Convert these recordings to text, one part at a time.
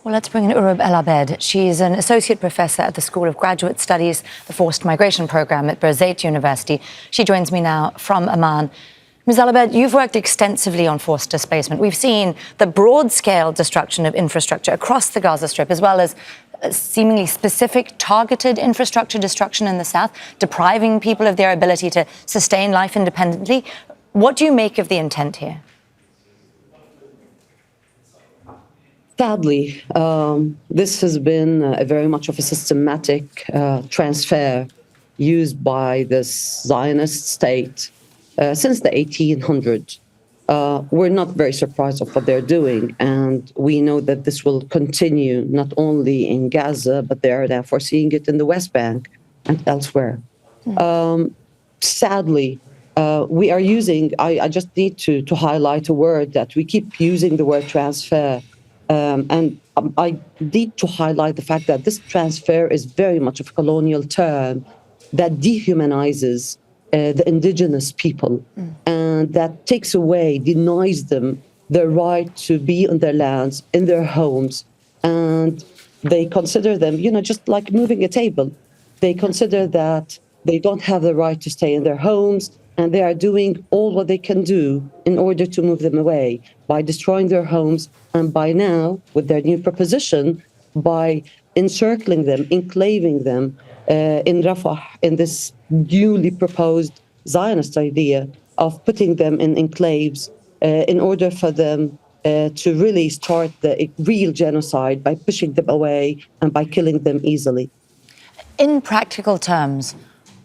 Well, let's bring in Oroub el-Abed. She's an associate professor at the School of Graduate Studies, the Forced Migration Program at Birzeit University. She joins me now from Amman. Ms. el-Abed, you've worked extensively on forced displacement. We've seen the broad-scale destruction of infrastructure across the Gaza Strip, as well as seemingly specific targeted infrastructure destruction in the south, depriving people of their ability to sustain life independently. What do you make of the intent here? Sadly, this has been very much of a systematic transfer used by this Zionist state since the 1800s. We're not very surprised of what they're doing, and we know that this will continue not only in Gaza, but they are now foreseeing it in the West Bank and elsewhere. Sadly, we are using, I just need to highlight a word that we keep using the word transfer. And I need to highlight the fact that this transfer is very much of a colonial term that dehumanizes the indigenous people and that takes away, denies them the right to be on their lands, in their homes. And they consider them, just like moving a table. They consider that they don't have the right to stay in their homes, and they are doing all what they can do in order to move them away by destroying their homes, and by now, with their new proposition, by encircling them, enclaving them in Rafah, in this newly proposed Zionist idea of putting them in enclaves in order for them to really start the real genocide by pushing them away and by killing them easily. In practical terms,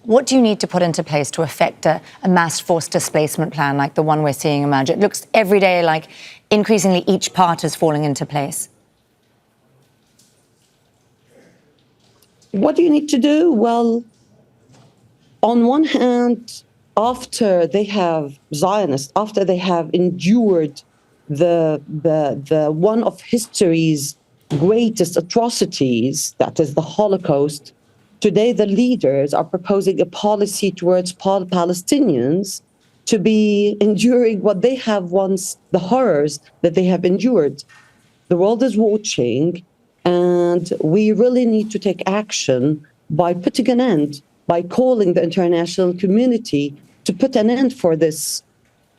what do you need to put into place to effect a mass forced displacement plan like the one we're seeing emerge? It looks every day like increasingly each part is falling into place. What do you need to do? Well, on one hand, after they have Zionists, after they have endured the one of history's greatest atrocities, that is the Holocaust, today, the leaders are proposing a policy towards Palestinians to be enduring what they have once, the horrors that they have endured. The world is watching, and we really need to take action by putting an end, by calling the international community to put an end for this.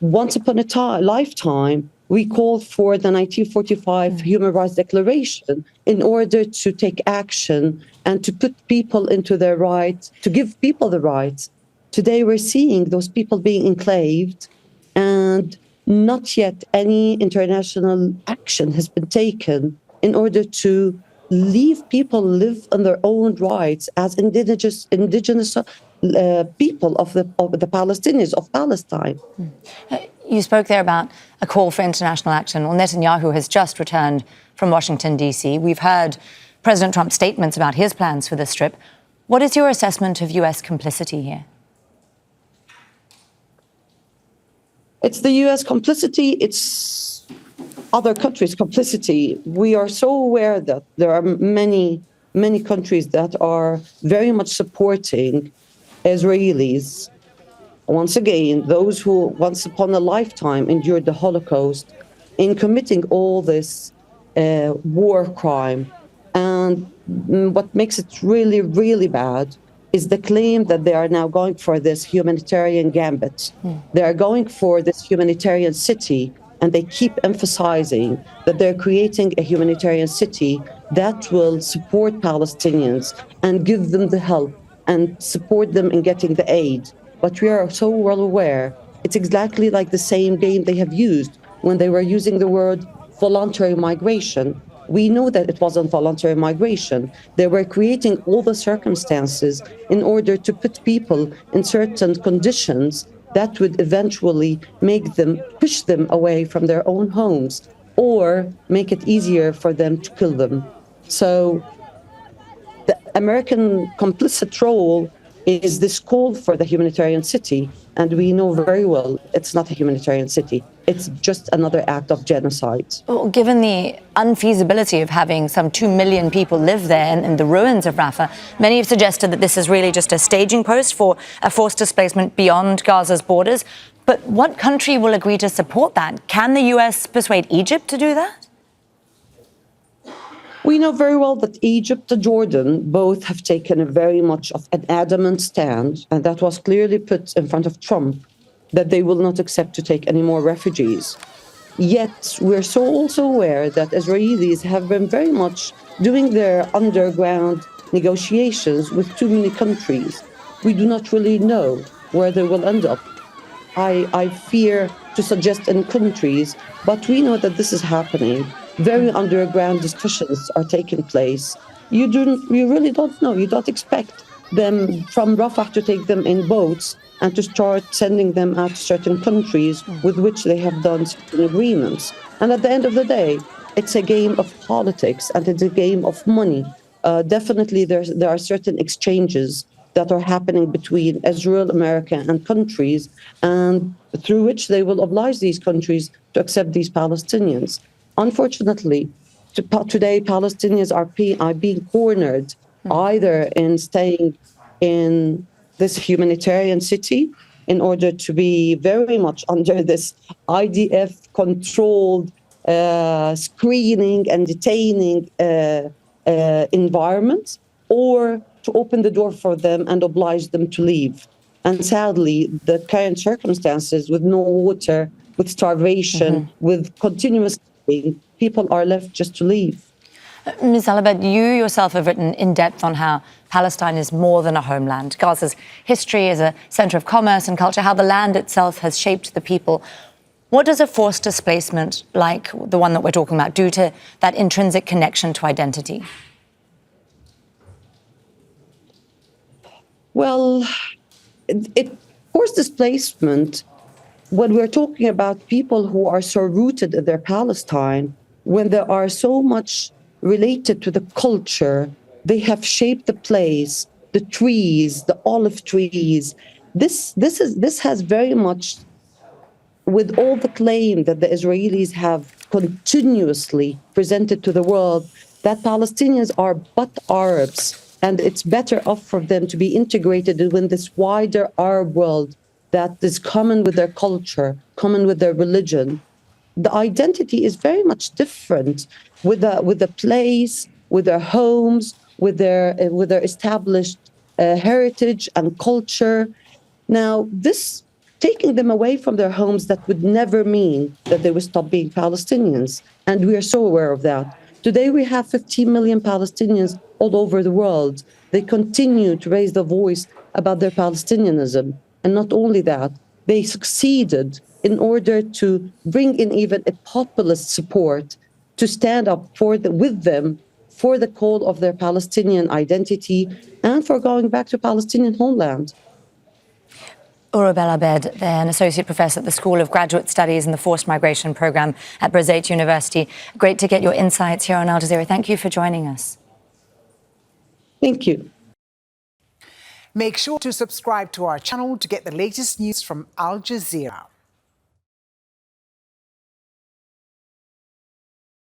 Once upon a lifetime, we called for the 1945 Human Rights Declaration in order to take action and to put people into their rights, to give people the rights. Today, we're seeing those people being enclaved, and not yet any international action has been taken in order to leave people live on their own rights as indigenous people of the Palestinians, of Palestine. You spoke there about a call for international action. Well, Netanyahu has just returned from Washington, D.C. We've heard President Trump's statements about his plans for the Strip. What is your assessment of U.S. complicity here? It's the U.S. complicity. It's other countries' complicity. We are so aware that there are many countries that are very much supporting Israelis. Once again, those who once upon a lifetime endured the Holocaust in committing all this war crime. And what makes it really, really bad is the claim that they are now going for this humanitarian gambit. They are going for this humanitarian city, and they keep emphasizing that they're creating a humanitarian city that will support Palestinians and give them the help and support them in getting the aid. But we are so well aware it's exactly like the same game they have used when they were using the word voluntary migration. We know that it wasn't voluntary migration. They were creating all the circumstances in order to put people in certain conditions that would eventually make them, push them away from their own homes or make it easier for them to kill them. So the American complicit role is this call for the humanitarian city, and we know very well it's not a humanitarian city. It's just another act of genocide. Well, given the unfeasibility of having some 2 million people live there in the ruins of Rafah, many have suggested that this is really just a staging post for a forced displacement beyond Gaza's borders. But what country will agree to support that? Can the US persuade Egypt to do that? We know very well that Egypt and Jordan both have taken a very much of an adamant stand, and that was clearly put in front of Trump, that they will not accept to take any more refugees. Yet we're so also aware that Israelis have been very much doing their underground negotiations with too many countries. We do not really know where they will end up. I fear to suggest any countries, but we know that this is happening. Very underground discussions are taking place. You really don't know. You don't expect them from Rafah to take them in boats and to start sending them out to certain countries with which they have done certain agreements. And at the end of the day, it's a game of politics and it's a game of money. Definitely, there are certain exchanges that are happening between Israel, America, and countries, and through which they will oblige these countries to accept these Palestinians. Unfortunately, today Palestinians are being cornered either in staying in this humanitarian city in order to be very much under this IDF-controlled screening and detaining environment, or to open the door for them and oblige them to leave. And sadly, the current circumstances with no water, with starvation, with continuous people are left just to leave. Ms. el-Abed, you yourself have written in depth on how Palestine is more than a homeland. Gaza's history is a centre of commerce and culture, how the land itself has shaped the people. What does a forced displacement like the one that we're talking about do to that intrinsic connection to identity? Well, forced displacement, when we're talking about people who are so rooted in their Palestine, when they are so much related to the culture, they have shaped the place, the trees, the olive trees. This has very much, with all the claim that the Israelis have continuously presented to the world, that Palestinians are but Arabs, and it's better off for them to be integrated in this wider Arab world that is common with their culture, common with their religion. The identity is very much different with the place, with their homes, with their established heritage and culture. Now, this taking them away from their homes, that would never mean that they would stop being Palestinians. And we are so aware of that. Today, we have 15 million Palestinians all over the world. They continue to raise their voice about their Palestinianism. And not only that, they succeeded in order to bring in even a populist support to stand up with them for the call of their Palestinian identity and for going back to Palestinian homeland. Oroub el-Abed, an associate professor at the School of Graduate Studies in the Forced Migration Program at Birzeit University. Great to get your insights here on Al Jazeera. Thank you for joining us. Thank you. Make sure to subscribe to our channel to get the latest news from Al Jazeera.